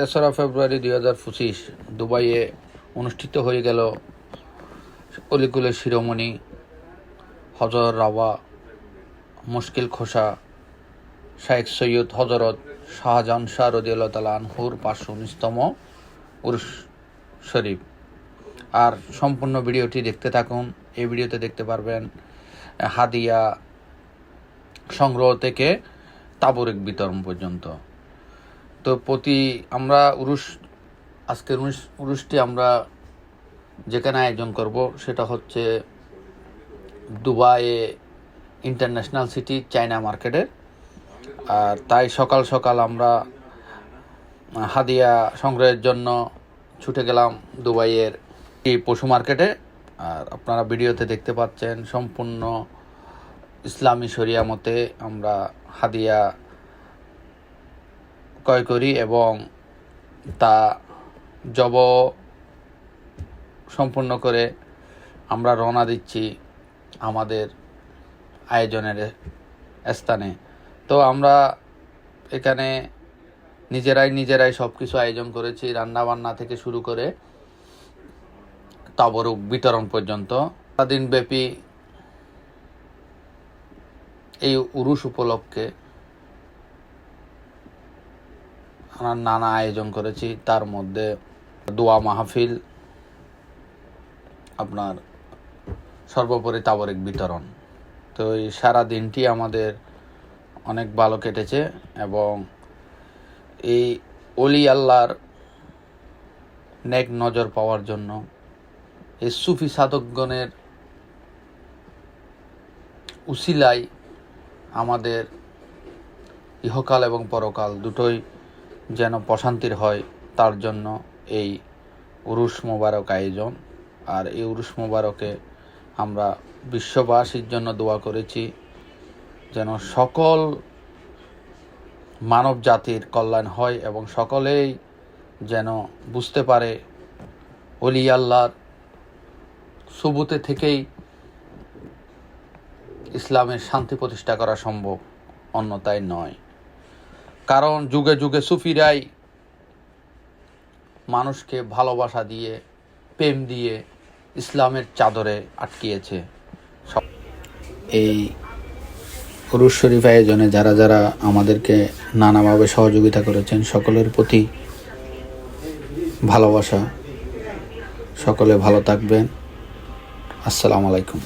তেসরা ফেব্রুয়ারি 2025 দুবাইয়ে অনুষ্ঠিত হয়ে গেল অলিকুলের শিরোমণি হজরত রাওয়া মুশকিল খোসা শাইখ সৈয়দ হজরত শাহজাহান শাহ রাদিয়াল্লাহু তাআলা আনহুর 519তম উরুস শরীফ। আর সম্পূর্ণ ভিডিওটি দেখতে থাকুন। এই ভিডিওতে দেখতে পারবেন হাদিয়া সংগ্রহ থেকে তাবরুক বিতরণ পর্যন্ত। তো আমরা আজকের উরুসটি আমরা যেখানে আয়োজন করব সেটা হচ্ছে দুবাইয়ে ইন্টারন্যাশনাল সিটি চায়না মার্কেটে। আর তাই সকাল সকাল আমরা হাদিয়া সংগ্রহের জন্য ছুটে গেলাম দুবাইয়ের এই পশু মার্কেটে। আর আপনারা ভিডিওতে দেখতে পাচ্ছেন সম্পূর্ণ ইসলামী শরিয়া মতে আমরা হাদিয়া ক্রয় করি এবং তা জব সম্পূর্ণ করে আমরা রওনা দিচ্ছি আমাদের আয়োজনের স্থানে। তো আমরা এখানে নিজেরাই সব কিছু আয়োজন করেছি, রান্নাবান্না থেকে শুরু করে তাবরুক বিতরণ পর্যন্ত। দিনব্যাপী এই উরুস উপলক্ষে আমরা নানা আয়োজন করেছি, তার মধ্যে দোয়া মাহফিল, আপনার সর্বোপরি তাবরুক বিতরণ। তো এই সারা দিনটি আমাদের অনেক ভালো কেটেছে এবং এই অলি আল্লাহর নেক নজর পাওয়ার জন্য এই সুফি সাধকগণের উসিলায় আমাদের ইহকাল এবং পরকাল দুটোই যেন প্রশান্তির হয়, তার জন্য এই উরুস মোবারক আয়োজন। আর এই উরুস মোবারকে আমরা বিশ্ববাসীর জন্য দোয়া করেছি যেন সকল মানব জাতির কল্যাণ হয় এবং সকলেই যেন বুঝতে পারে ওলি আল্লাহর সুবুতে থেকেই ইসলামের শান্তি প্রতিষ্ঠা করা সম্ভব, অন্যথায় নয়। কারণ যুগে যুগে সুফিরাই মানুষকে ভালোবাসা দিয়ে, প্রেম দিয়ে ইসলামের চাদরে আটকিয়েছে। এই উরুস শরীফ আয়োজনে যারা যারা আমাদেরকে নানাভাবে সহযোগিতা করেছেন সকলের প্রতি ভালোবাসা। সকলে ভালো থাকবেন। আসসালামু আলাইকুম।